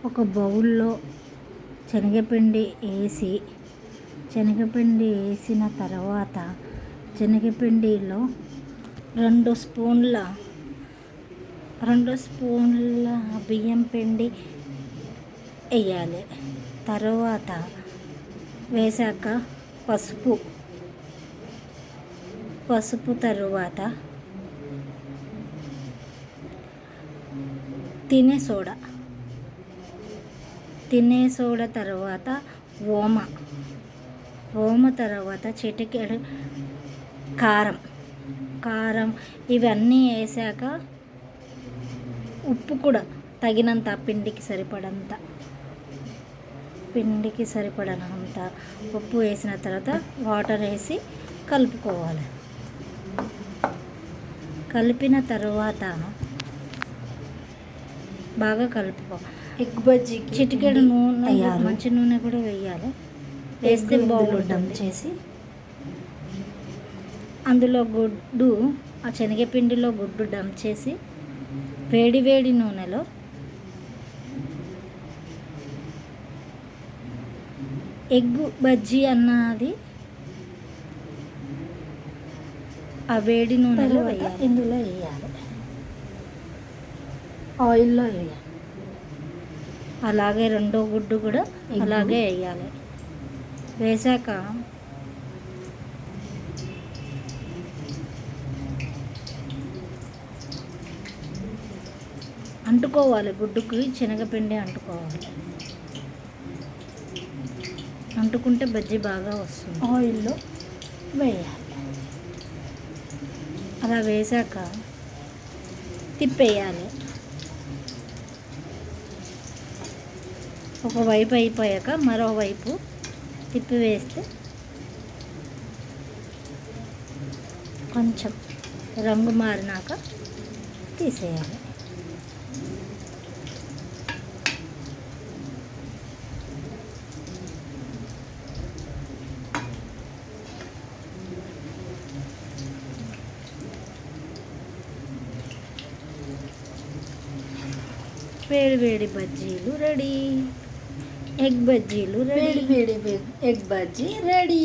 ఒక బౌల్లో శనగపిండి వేసిన తర్వాత శనగపిండిలో 2 స్పూన్ల బియ్యం పిండి వేయాలి. తర్వాత వేసాక పసుపు తర్వాత తినే సోడా తర్వాత ఓమ తర్వాత చిటికెడు కారం ఇవన్నీ వేసాక ఉప్పు కూడా తగినంత పిండికి సరిపడనంత ఉప్పు వేసిన తర్వాత వాటర్ వేసి కలుపుకోవాలి. కలిపిన తర్వాత బాగా కలుపుకోవాలి. ఎగ్ బజ్జీకి చిటికెడు నూనె, మంచి నూనె కూడా వేయాలి. వేస్తే బాగుంటుంది. చేసి అందులో ఆ శనగపిండిలో గుడ్డు డంప్ చేసి వేడి నూనెలో ఎగ్ బజ్జీ అన్నది ఆ వేడి నూనెలో వేయాలి. ఇందులో వేయాలి, ఆయిల్లో వేయాలి. అలాగే రెండో గుడ్డు కూడా అలాగే వేయాలి. వేసాక అంటుకోవాలి, గుడ్డుకి శనగపిండి అంటుకోవాలి. అంటుకుంటే బజ్జీ బాగా వస్తుంది. ఆయిల్లో వేయాలి. అలా వేసాక తిప్పేయాలి. ఒకవైపు అయిపోయాక మరోవైపు తిప్పి వేస్తే కొంచెం రంగు మారినాక తీసేయాలి. వేడి బజ్జీలు రెడీ. ఎగ్ బజ్జీలు రెడీ. వేడి ఎగ్ బజ్జీ రెడీ.